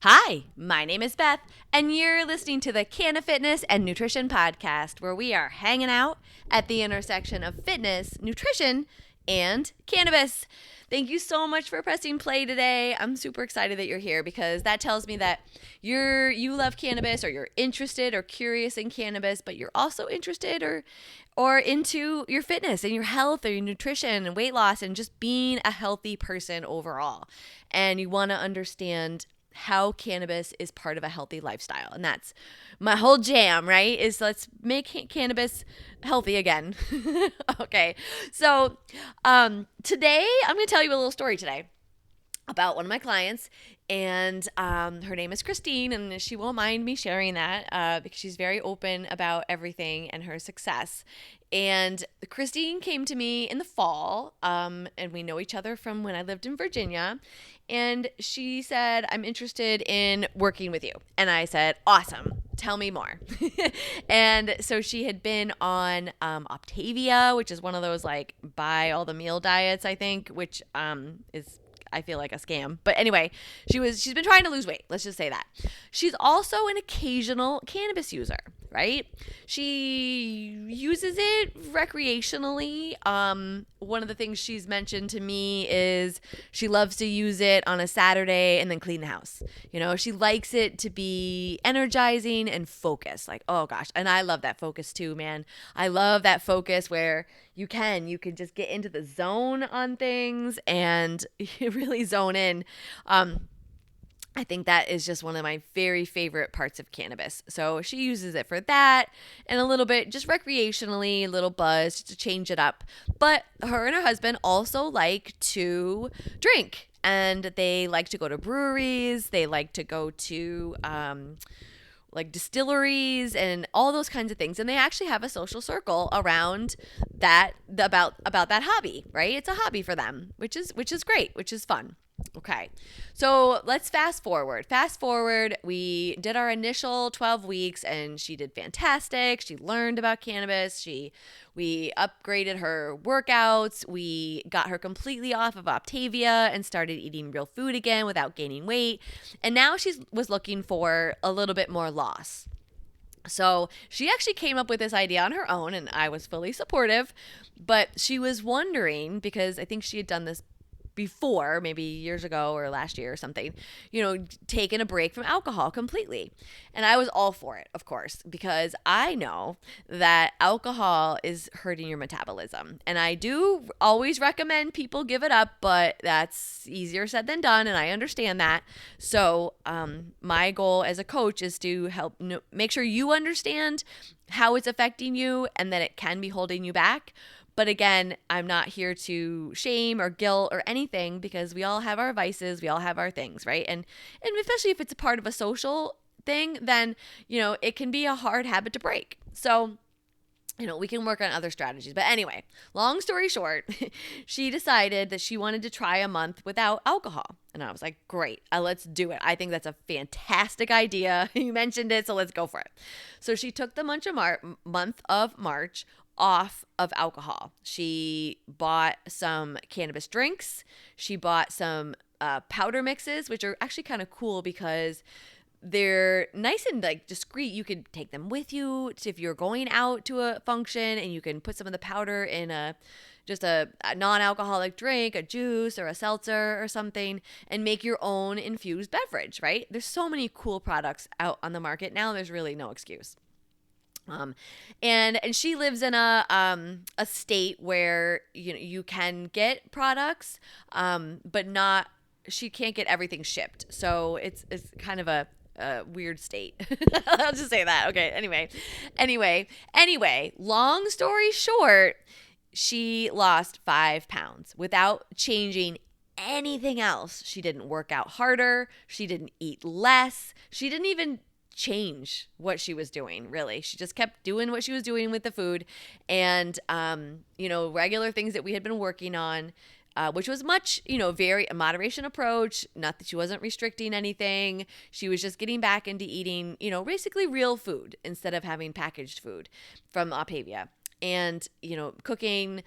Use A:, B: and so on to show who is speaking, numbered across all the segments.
A: Hi, my name is Beth, and you're listening to the Canna Fitness and Nutrition Podcast, where we are hanging out at the intersection of fitness, nutrition, and cannabis. Thank you so much for pressing play today. I'm super excited that you're here because that tells me that you love cannabis, or you're interested or curious in cannabis, but you're also interested or into your fitness and your health or your nutrition and weight loss and just being a healthy person overall. And you want to understand how cannabis is part of a healthy lifestyle. And that's my whole jam, right? Is let's make cannabis healthy again. Okay. So today I'm going to tell you a little story today about one of my clients, and her name is Christine, and she won't mind me sharing that because she's very open about everything and her success. And Christine came to me in the fall, and we know each other from when I lived in Virginia, and she said, I'm interested in working with you. And I said, awesome. Tell me more. And so she had been on Optavia, which is one of those like buy all the meal diets, I think, which is I feel like a scam. But anyway, she's been trying to lose weight. Let's just say that. She's also an occasional cannabis user, right? She uses it recreationally. One of the things she's mentioned to me is she loves to use it on a Saturday and then clean the house. You know, she likes it to be energizing and focused. Like, oh gosh. And I love that focus too, man. I love that focus where you can just get into the zone on things and really zone in. I think that is just one of my very favorite parts of cannabis. So she uses it for that and a little bit just recreationally, a little buzz just to change it up. But her and her husband also like to drink, and they like to go to breweries. They like to go to like distilleries and all those kinds of things, and they actually have a social circle around that about that hobby, right? It's a hobby for them, which is great, which is fun. Okay, so let's fast forward. We did our initial 12 weeks, and she did fantastic. She learned about cannabis. We upgraded her workouts. We got her completely off of Optavia and started eating real food again without gaining weight. And now she was looking for a little bit more loss. So she actually came up with this idea on her own, and I was fully supportive. But she was wondering, because I think she had done this before, maybe years ago or last year or something, taking a break from alcohol completely. And I was all for it, of course, because I know that alcohol is hurting your metabolism. And I do always recommend people give it up, but that's easier said than done, and I understand that. So my goal as a coach is to help make sure you understand how it's affecting you and that it can be holding you back. But again, I'm not here to shame or guilt or anything, because we all have our vices, we all have our things, right? And especially if it's a part of a social thing, then, it can be a hard habit to break. So, we can work on other strategies. But anyway, long story short, she decided that she wanted to try a month without alcohol. And I was like, great, let's do it. I think that's a fantastic idea. You mentioned it, so let's go for it. So she took the month of March off of alcohol. She bought some cannabis drinks. She bought some powder mixes, which are actually kind of cool because they're nice and like discreet. You could take them with you if you're going out to a function, and you can put some of the powder in a non-alcoholic drink, a juice or a seltzer or something, and make your own infused beverage, right? There's so many cool products out on the market now. There's really no excuse. And she lives in a state where you can get products, but she can't get everything shipped. So it's kind of a weird state. I'll just say that. Okay. Anyway, long story short, she lost 5 pounds without changing anything else. She didn't work out harder. She didn't eat less. She didn't even change what she was doing, really. She just kept doing what she was doing with the food, and regular things that we had been working on, which was much, very a moderation approach. Not that she wasn't restricting anything. She was just getting back into eating, basically real food instead of having packaged food from Optavia. and, cooking,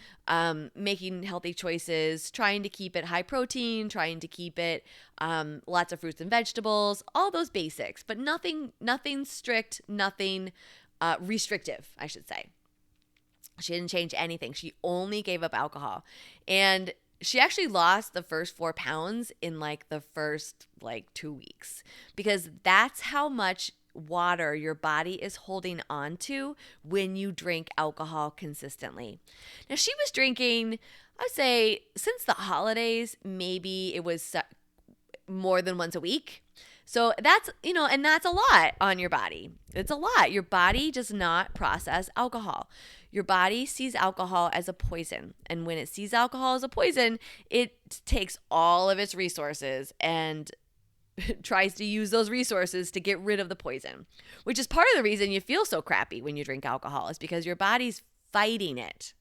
A: making healthy choices, trying to keep it high protein, trying to keep it lots of fruits and vegetables, all those basics, but nothing strict, nothing restrictive, I should say. She didn't change anything. She only gave up alcohol. And she actually lost the first 4 pounds in like the first 2 weeks, because that's how much water your body is holding on to when you drink alcohol consistently. Now, she was drinking, I'd say, since the holidays, maybe it was more than once a week. So that's, and that's a lot on your body. It's a lot. Your body does not process alcohol. Your body sees alcohol as a poison. And when it sees alcohol as a poison, it takes all of its resources and tries to use those resources to get rid of the poison, which is part of the reason you feel so crappy when you drink alcohol, is because your body's fighting it.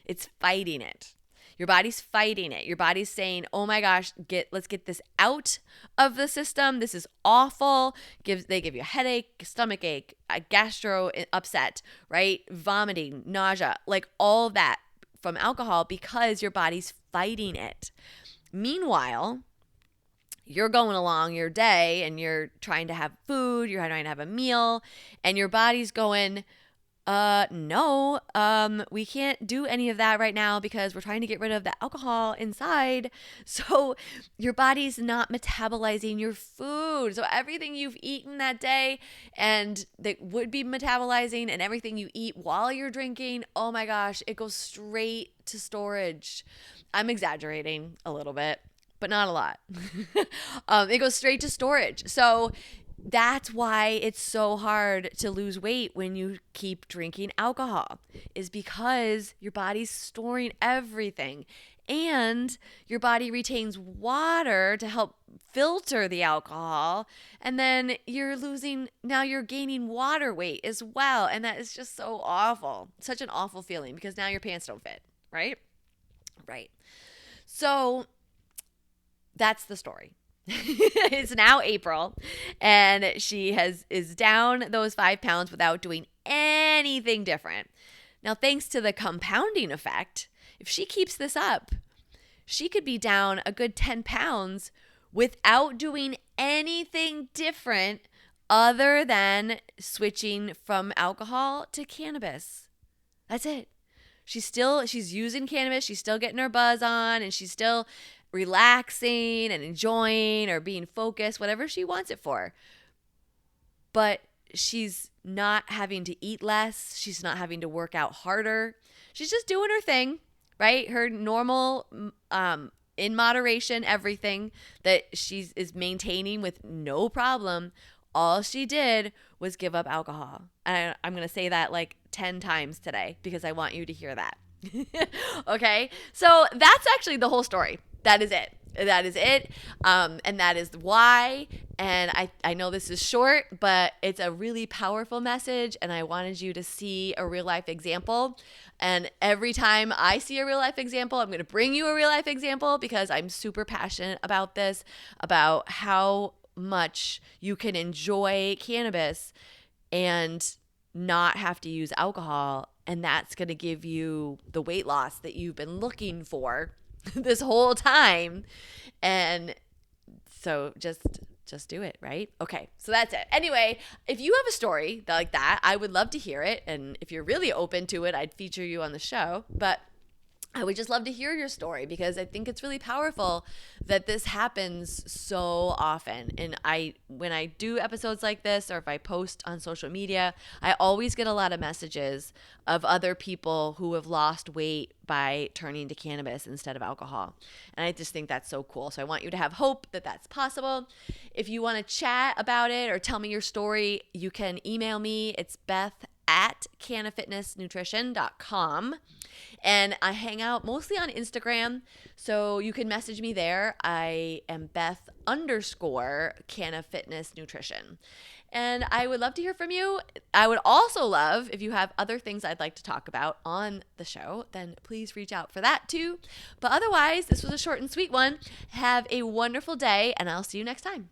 A: It's fighting it. Your body's fighting it. Your body's saying, oh my gosh, let's get this out of the system. This is awful. They give you a headache, stomach ache, a gastro upset, right? Vomiting, nausea, like all of that from alcohol, because your body's fighting it. Meanwhile, you're going along your day and you're trying to have food, you're trying to have a meal, and your body's going, no, we can't do any of that right now because we're trying to get rid of the alcohol inside. So your body's not metabolizing your food. So everything you've eaten that day and that would be metabolizing, and everything you eat while you're drinking, oh my gosh, it goes straight to storage. I'm exaggerating a little bit, but not a lot. It goes straight to storage. So that's why it's so hard to lose weight when you keep drinking alcohol, is because your body's storing everything, and your body retains water to help filter the alcohol. And then now you're gaining water weight as well. And that is just so awful. Such an awful feeling, because now your pants don't fit, right? Right. So that's the story. It's now April, and she is down those 5 pounds without doing anything different. Now, thanks to the compounding effect, if she keeps this up, she could be down a good 10 pounds without doing anything different other than switching from alcohol to cannabis. That's it. She's using cannabis. She's still getting her buzz on, and she's still relaxing and enjoying or being focused, whatever she wants it for. But she's not having to eat less. She's not having to work out harder. She's just doing her thing, right? Her normal, in moderation, everything that is maintaining with no problem. All she did was give up alcohol. And I'm going to say that like 10 times today because I want you to hear that. Okay? So that's actually the whole story. That is it. That is it. And that is why. And I know this is short, but it's a really powerful message. And I wanted you to see a real life example. And every time I see a real life example, I'm going to bring you a real life example, because I'm super passionate about this, about how much you can enjoy cannabis and not have to use alcohol. And that's going to give you the weight loss that you've been looking for this whole time. And so just do it, right? Okay, so that's it. Anyway, if you have a story like that, I would love to hear it. And if you're really open to it, I'd feature you on the show. But I would just love to hear your story, because I think it's really powerful that this happens so often. And when I do episodes like this, or if I post on social media, I always get a lot of messages of other people who have lost weight by turning to cannabis instead of alcohol. And I just think that's so cool. So I want you to have hope that that's possible. If you want to chat about it or tell me your story, you can email me. It's beth@cannafitnessnutrition.com. And I hang out mostly on Instagram, so you can message me there. I am Beth_CannaFitnessNutrition. And I would love to hear from you. I would also love, if you have other things I'd like to talk about on the show, then please reach out for that too. But otherwise, this was a short and sweet one. Have a wonderful day, and I'll see you next time.